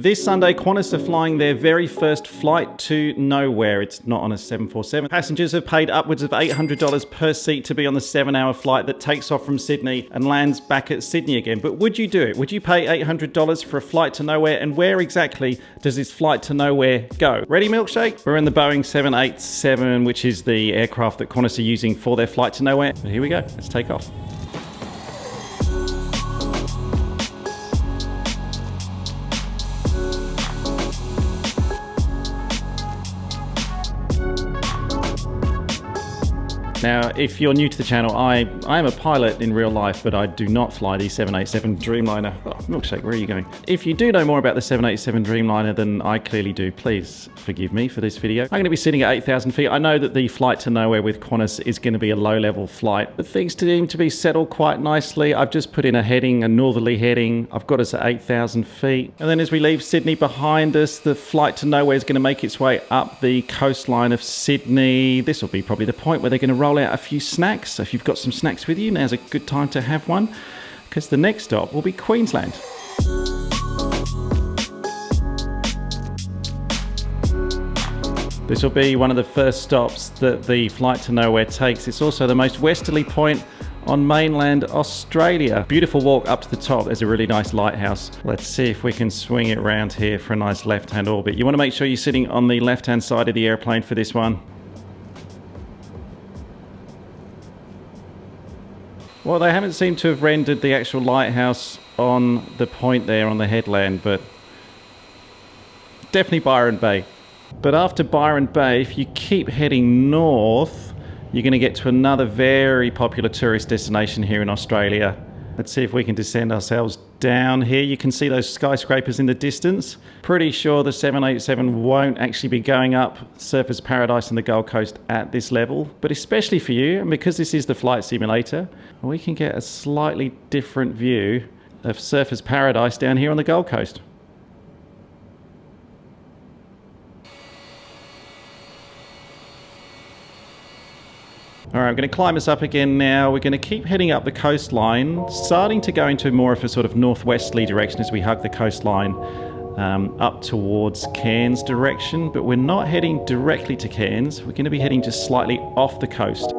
This Sunday, Qantas are flying their very first flight to nowhere. It's not on a 747. Passengers have paid upwards of $800 per seat to be on the 7-hour flight that takes off from Sydney and lands back at Sydney again. But would you do it? Would you pay $800 for a flight to nowhere? And where exactly does this flight to nowhere go? Ready, milkshake? We're in the Boeing 787, which is the aircraft that Qantas are using for their flight to nowhere. But here we go. Let's take off. Now, if you're new to the channel, I am a pilot in real life, but I do not fly the 787 Dreamliner. Oh, milkshake, where are you going? If you do know more about the 787 Dreamliner than I clearly do, please forgive me for this video. I'm going to be sitting at 8,000 feet. I know that the flight to nowhere with Qantas is going to be a low-level flight, but things seem to be settled quite nicely. I've just put in a heading, a northerly heading. I've got us at 8,000 feet. And then as we leave Sydney behind us, the flight to nowhere is going to make its way up the coastline of Sydney. This will be probably the point where they're going to roll out a few snacks. So if you've got some snacks with you, now's a good time to have one, because the next stop will be Queensland. This will be one of the first stops that the flight to nowhere takes. It's also the most westerly point on mainland Australia. Beautiful walk up to the top. There's a really nice lighthouse. Let's see if we can swing it around here for a nice left-hand orbit. You want to make sure you're sitting on the left-hand side of the airplane for this one. Well, they haven't seemed to have rendered the actual lighthouse on the point there on the headland, but definitely Byron Bay. But after Byron Bay, if you keep heading north, you're going to get to another very popular tourist destination here in Australia. Let's see if we can descend ourselves down here. You can see those skyscrapers in the distance. Pretty sure the 787 won't actually be going up Surfers Paradise on the Gold Coast at this level, but especially for you, and because this is the flight simulator, we can get a slightly different view of Surfers Paradise down here on the Gold Coast. All right, I'm going to climb us up again now. We're going to keep heading up the coastline, starting to go into more of a sort of northwesterly direction as we hug the coastline up towards Cairns direction, but we're not heading directly to Cairns. We're going to be heading just slightly off the coast.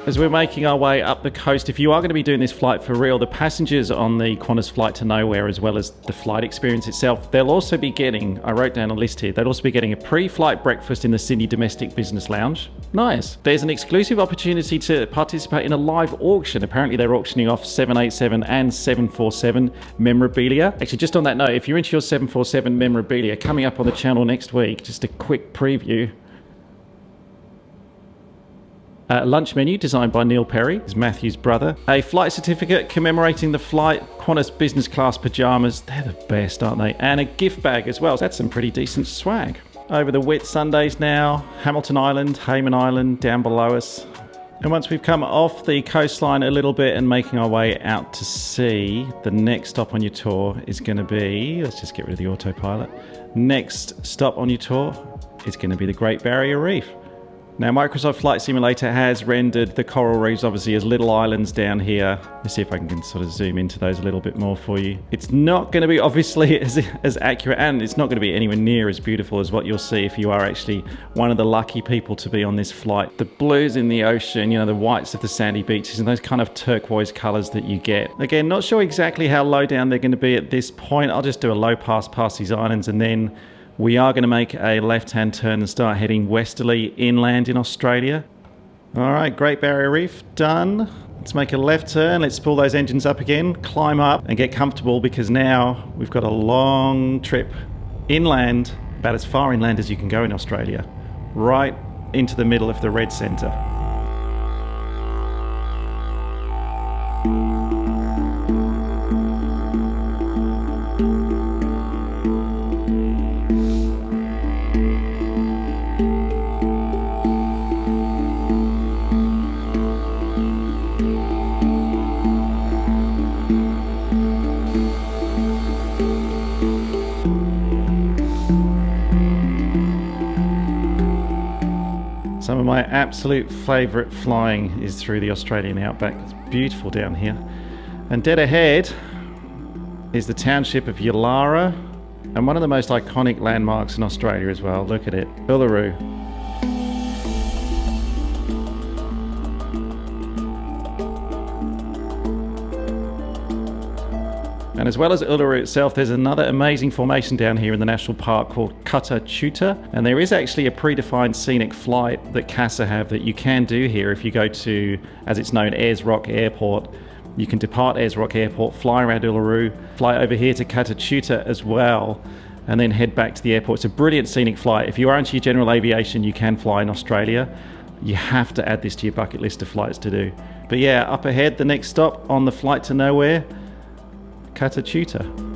As we're making our way up the coast, if you are going to be doing this flight for real, the passengers on the Qantas flight to nowhere, as well as the flight experience itself, they'll also be getting, I wrote down a list here, they'll also be getting a pre-flight breakfast in the Sydney Domestic Business Lounge. Nice. There's an exclusive opportunity to participate in a live auction. Apparently they're auctioning off 787 and 747 memorabilia. Actually, just on that note, if you're into your 747 memorabilia, coming up on the channel next week, just a quick preview. Lunch menu designed by Neil Perry, is Matthew's brother. A flight certificate commemorating the flight. Qantas business class pajamas, they're the best, aren't they? And a gift bag as well. That's some pretty decent swag. Over the Whitsundays now, Hamilton Island, Hayman Island down below us. And once we've come off the coastline a little bit and making our way out to sea, the next stop on your tour is going to be, let's just get rid of the autopilot. Next stop on your tour is going to be the Great Barrier Reef. Now, Microsoft Flight Simulator has rendered the coral reefs obviously as little islands down here. Let's see if I can sort of zoom into those a little bit more for you. It's not going to be obviously as accurate, and it's not going to be anywhere near as beautiful as what you'll see if you are actually one of the lucky people to be on this flight. The blues in the ocean, you know, the whites of the sandy beaches, and those kind of turquoise colours that you get. Again, not sure exactly how low down they're going to be at this point. I'll just do a low pass past these islands, and then we are going to make a left-hand turn and start heading westerly inland in Australia. All right, Great Barrier Reef, done. Let's make a left turn. Let's pull those engines up again, climb up and get comfortable, because now we've got a long trip inland, about as far inland as you can go in Australia, right into the middle of the red centre. Some of my absolute favourite flying is through the Australian Outback. It's beautiful down here. And dead ahead, is the township of Yulara, and one of the most iconic landmarks in Australia as well. Look at it, Uluru. And as well as Uluru itself, there's another amazing formation down here in the national park called Qantas, and there is actually a predefined scenic flight that CASA have that you can do here if you go to, as it's known, Ayers Rock Airport. You can depart Ayers Rock Airport, fly around Uluru, fly over here to Qantas as well, and then head back to the airport. It's a brilliant scenic flight. If you are into your general aviation, you can fly in Australia. You have to add this to your bucket list of flights to do. But yeah, up ahead, the next stop on the flight to nowhere, Qantas.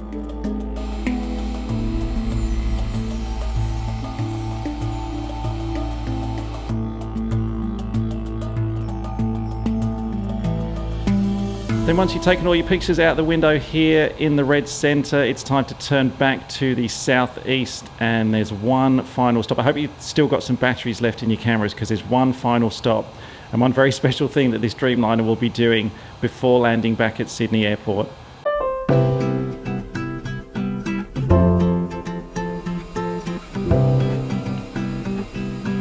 Then once you've taken all your pictures out the window here in the red centre, it's time to turn back to the southeast, and there's one final stop. I hope you've still got some batteries left in your cameras, because there's one final stop and one very special thing that this Dreamliner will be doing before landing back at Sydney Airport.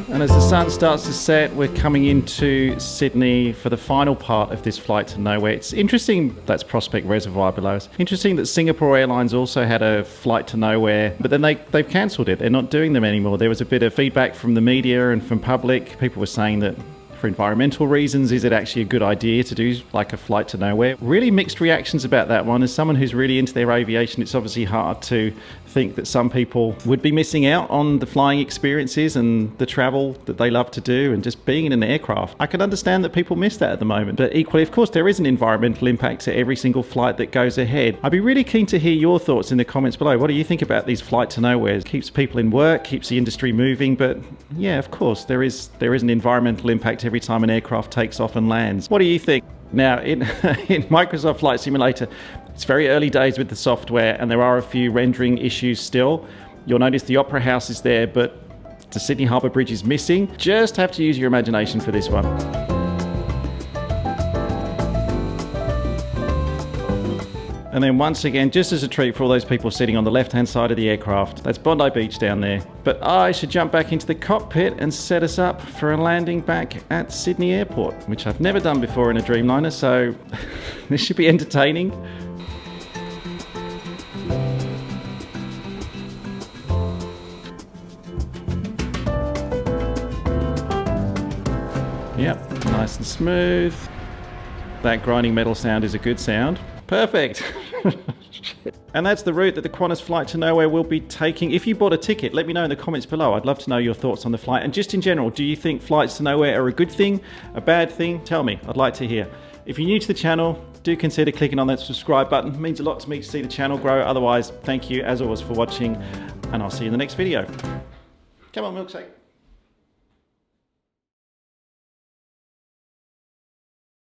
And as the sun starts to set, we're coming into Sydney for the final part of this flight to nowhere. It's interesting, that's Prospect Reservoir below us. Interesting that Singapore Airlines also had a flight to nowhere, but then they've cancelled it. They're not doing them anymore. There was a bit of feedback from the media and from public. People were saying that for environmental reasons, is it actually a good idea to do like a flight to nowhere? Really mixed reactions about that one. As someone who's really into their aviation, it's obviously hard to think that some people would be missing out on the flying experiences and the travel that they love to do and just being in an aircraft. I can understand that people miss that at the moment, but equally, of course, there is an environmental impact to every single flight that goes ahead. I'd be really keen to hear your thoughts in the comments below. What do you think about these flight to nowheres? It keeps people in work, keeps the industry moving, but yeah, of course, there is an environmental impact every time an aircraft takes off and lands. What do you think? Now, in Microsoft Flight Simulator, it's very early days with the software, and there are a few rendering issues still. You'll notice the Opera House is there, but the Sydney Harbour Bridge is missing. Just have to use your imagination for this one. And then once again, just as a treat for all those people sitting on the left-hand side of the aircraft, that's Bondi Beach down there. But I should jump back into the cockpit and set us up for a landing back at Sydney Airport, which I've never done before in a Dreamliner, so this should be entertaining. Yep, nice and smooth. That grinding metal sound is a good sound. Perfect. And that's the route that the Qantas flight to nowhere will be taking. If you bought a ticket, let me know in the comments below. I'd love to know your thoughts on the flight. And just in general, do you think flights to nowhere are a good thing, a bad thing? Tell me, I'd like to hear. If you're new to the channel, do consider clicking on that subscribe button. It means a lot to me to see the channel grow. Otherwise, thank you as always for watching, and I'll see you in the next video. Come on, milkshake.